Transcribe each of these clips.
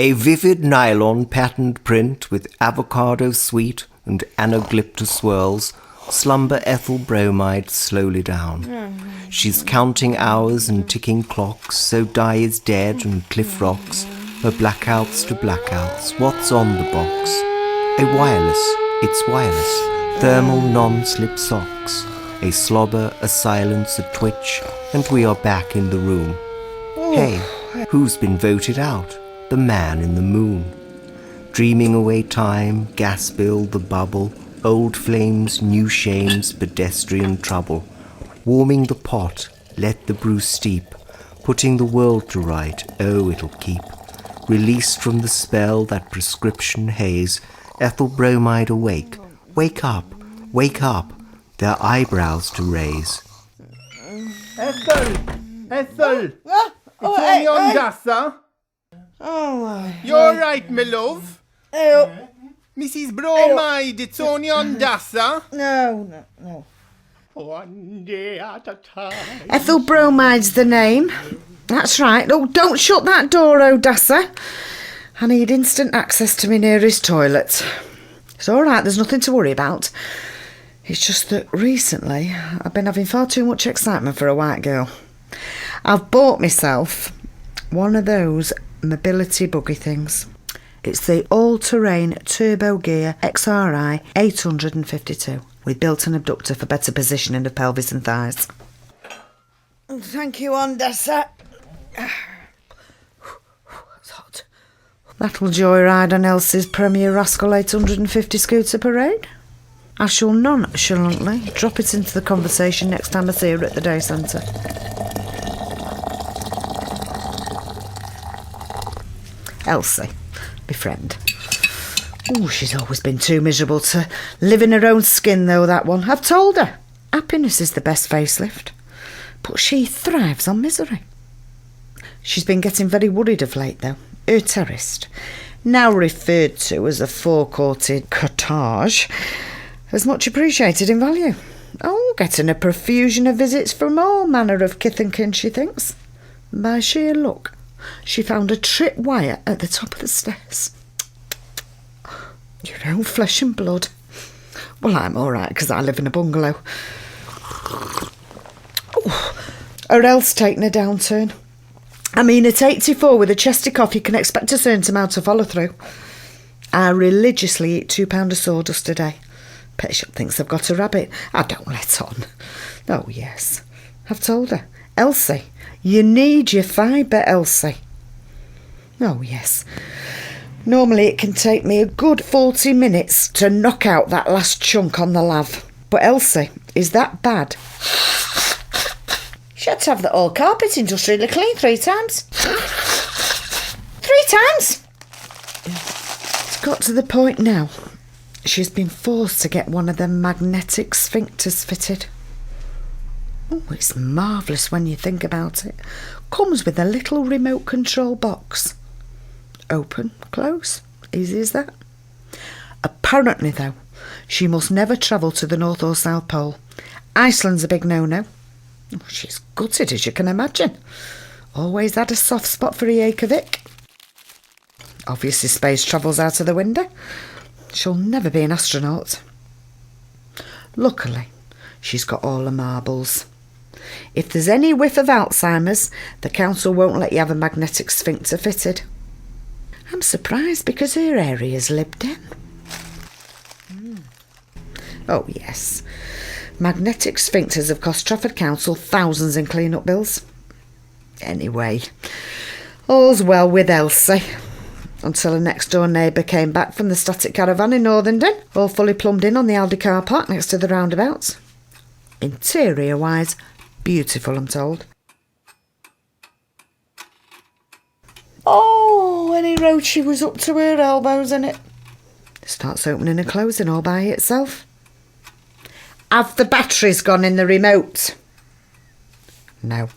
A vivid nylon patterned print with avocado sweet and anaglyptus swirls slumber Ethyl Bromide slowly down. She's counting hours and ticking clocks, so Di is dead and Cliff rocks, her blackouts to blackouts. What's on the box? A wireless, it's wireless, thermal non-slip socks. A slobber, a silence, a twitch, and we are back in the room. Hey, who's been voted out? The man in the moon. Dreaming away time, gas bill, the bubble, old flames, new shames, pedestrian trouble. Warming the pot, let the brew steep. Putting the world to right, oh, it'll keep. Released from the spell, that prescription haze. Ethyl Bromide awake. Wake up, their eyebrows to raise. Ethyl! It's only Ondassa. You alright, my love? Mrs. Bromide, it's only Ondassa. No. One day at a time. Ethyl Bromide's the name. That's right. Oh, don't shut that door, Ondassa. I need instant access to my nearest toilet. It's all right, there's nothing to worry about. It's just that recently I've been having far too much excitement for a white girl. I've bought myself one of those mobility buggy things. It's the all-terrain turbo gear XRI 852 with built-in abductor for better positioning of pelvis and thighs. Thank you, Ondassa. It's hot. That'll joyride on Elsie's Premier Rascal 850 scooter parade. I shall nonchalantly drop it into the conversation next time I see her at the day centre. Elsie, my friend. Oh, she's always been too miserable to live in her own skin, though, that one. I've told her. Happiness is the best facelift. But she thrives on misery. She's been getting very worried of late, though. Her terrorist, now referred to as a four-courted cottage, is much appreciated in value. Oh, getting a profusion of visits from all manner of kith and kin, she thinks. By sheer luck, she found a trip wire at the top of the stairs. Your own flesh and blood. Well, I'm all right, because I live in a bungalow. Or else taking a downturn. I mean, at 84 with a chesty cough, you can expect a certain amount of follow-through. I religiously eat £2 of sawdust a day. Pet shop thinks I've got a rabbit. I don't let on. Oh, yes. I've told her. Elsie, you need your fibre, Elsie. Oh, yes. Normally it can take me a good 40 minutes to knock out that last chunk on the lav. But Elsie, is that bad? She had to have the whole carpet industrially clean 3 times. 3 times? It's got to the point now. She's been forced to get one of them magnetic sphincters fitted. Oh, it's marvellous when you think about it. Comes with a little remote control box. Open, close, easy as that. Apparently, though, she must never travel to the North or South Pole. Iceland's a big no-no. Oh, she's gutted, as you can imagine. Always had a soft spot for Reykjavik. Obviously, space travel's out of the window. She'll never be an astronaut. Luckily, she's got all the marbles. If there's any whiff of Alzheimer's, the council won't let you have a magnetic sphincter fitted. I'm surprised because her area's lived in. Oh, yes. Magnetic sphincters have cost Trafford Council thousands in clean-up bills. Anyway, all's well with Elsie. Until her next-door neighbour came back from the static caravan in Northenden, all fully plumbed in on the Aldi car park next to the roundabouts. Interior-wise, beautiful, I'm told. Oh, any road she was up to her elbows in it. Starts opening and closing all by itself. Have the batteries gone in the remote? No.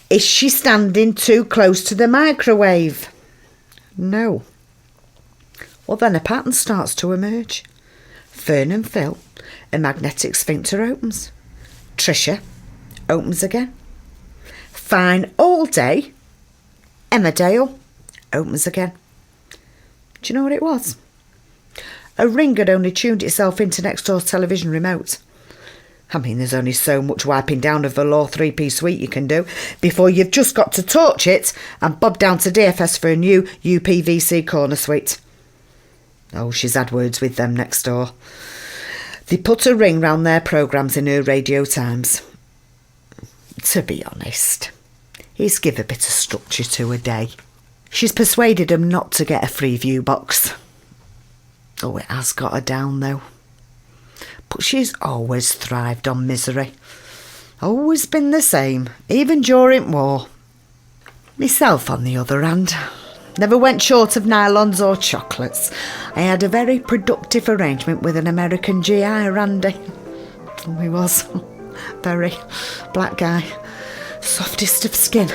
Is she standing too close to the microwave? No. Well, then a pattern starts to emerge. Fern and Phil, a magnetic sphincter opens. Tricia opens again. Fine all day. Emmerdale Opens again. Do you know what it was? A ring had only tuned itself into next door's television remote. I mean, there's only so much wiping down of the Law 3-piece suite you can do before you've just got to torch it and bob down to DFS for a new UPVC corner suite. Oh, she's had words with them next door. They put a ring round their programmes in her radio times. To be honest, it's give a bit of structure to her day. She's persuaded them not to get a free view box. Oh, it has got her down, though. But she's always thrived on misery. Always been the same, even during war. Myself, on the other hand, never went short of nylons or chocolates. I had a very productive arrangement with an American GI, Randy. Oh, he was. Very. Black guy. Softest of skin.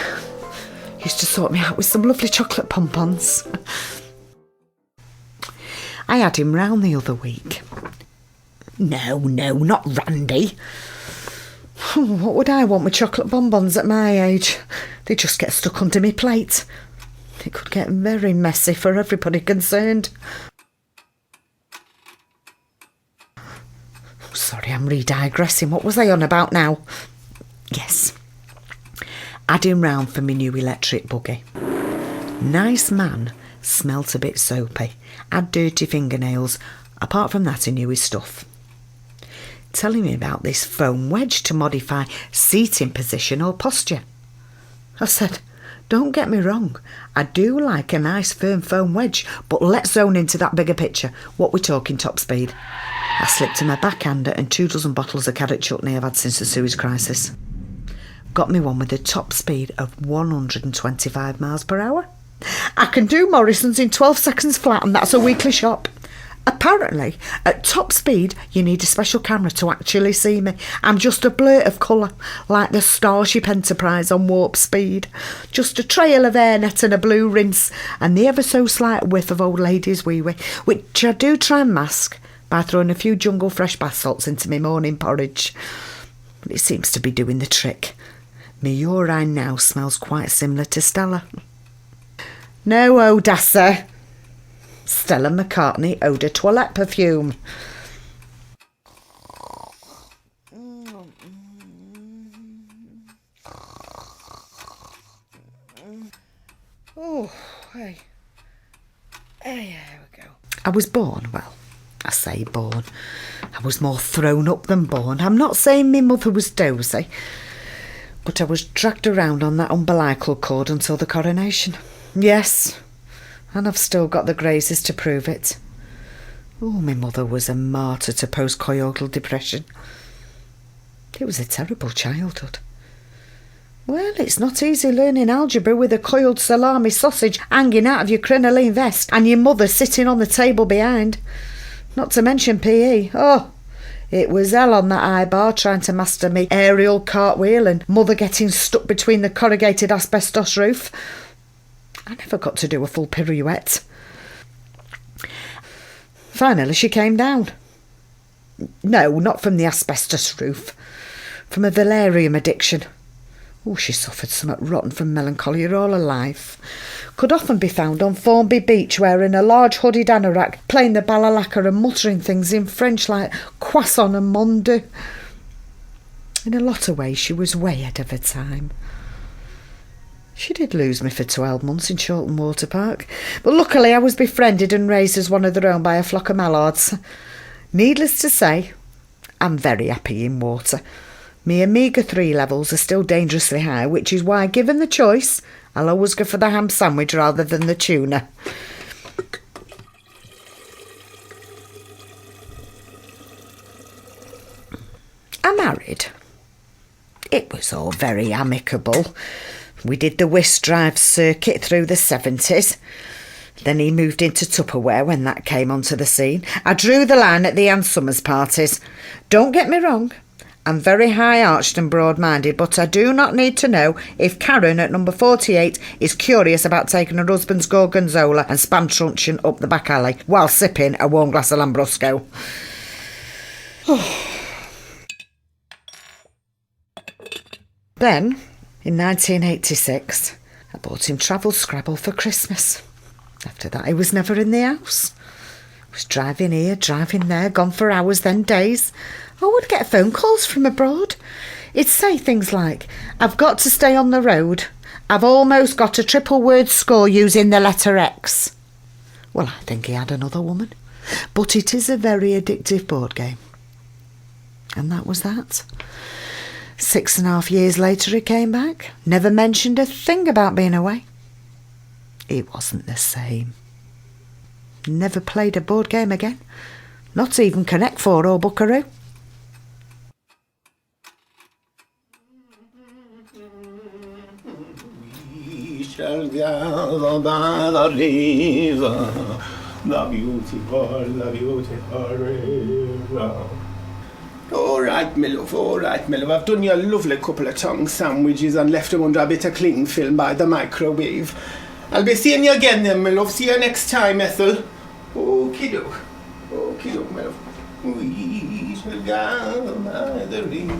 Used to sort me out with some lovely chocolate pompons. I had him round the other week. No, not Randy. What would I want with chocolate bonbons at my age? They just get stuck under my plate. It could get very messy for everybody concerned. Sorry, I'm re-digressing. What was I on about now? Yes. Had him round for me new electric buggy. Nice man, smelt a bit soapy, had dirty fingernails. Apart from that, he knew his stuff. Telling me about this foam wedge to modify seating position or posture. I said, don't get me wrong, I do like a nice firm foam wedge, but let's zone into that bigger picture. What we're talking top speed. I slipped him a backhander and 24 bottles of carrot chutney I've had since the Suez Crisis. Got me one with a top speed of 125 miles per hour. I can do Morrison's in 12 seconds flat, and that's a weekly shop. Apparently, at top speed, you need a special camera to actually see me. I'm just a blur of colour, like the Starship Enterprise on warp speed. Just a trail of hairnet and a blue rinse, and the ever so slight whiff of old lady's wee-wee, which I do try and mask by throwing a few jungle fresh bath salts into my morning porridge. But it seems to be doing the trick. My urine now smells quite similar to Stella. No, Ondassa. Stella McCartney eau de toilette perfume. Oh, hey. Hey, there we go. I was born, well, I say born. I was more thrown up than born. I'm not saying my mother was dozy, but I was dragged around on that umbilical cord until the coronation. Yes, and I've still got the grazes to prove it. Oh, my mother was a martyr to postcoital depression. It was a terrible childhood. Well, it's not easy learning algebra with a coiled salami sausage hanging out of your crinoline vest and your mother sitting on the table behind. Not to mention PE. Oh, it was hell on that high bar trying to master me aerial cartwheel and mother getting stuck between the corrugated asbestos roof. I never got to do a full pirouette. Finally, she came down. No, not from the asbestos roof. From a valerium addiction. Oh, she suffered somewhat rotten from melancholy all her life. Could often be found on Formby Beach wearing a large hooded anorak, playing the balalaika and muttering things in French like croissant and mon Dieu. In a lot of ways, she was way ahead of her time. She did lose me for 12 months in Chorlton Water Park, but luckily I was befriended and raised as one of their own by a flock of mallards. Needless to say, I'm very happy in water. My omega-3 levels are still dangerously high, which is why, given the choice, I'll always go for the ham sandwich rather than the tuna. I married. It was all very amicable. We did the whisk drive circuit through the 70s. Then he moved into Tupperware when that came onto the scene. I drew the line at the Ann Summers parties. Don't get me wrong, I'm very high-arched and broad-minded, but I do not need to know if Karen at number 48 is curious about taking her husband's gorgonzola and spam truncheon up the back alley while sipping a warm glass of Lambrusco. Then, in 1986, I bought him travel Scrabble for Christmas. After that, he was never in the house. He was driving here, driving there, gone for hours, then days. I would get phone calls from abroad. He'd say things like, I've got to stay on the road. I've almost got a triple word score using the letter X. Well, I think he had another woman. But it is a very addictive board game. And that was that. 6.5 years later he came back. Never mentioned a thing about being away. It wasn't the same. Never played a board game again. Not even Connect 4 or Buckaroo. We shall gather by the river, the beautiful river. All right, my love, I've done you a lovely couple of tongue sandwiches and left them under a bit of cling film by the microwave. I'll be seeing you again then, my love. See you next time, Ethyl. Okie-doke, my love. We shall gather by the river.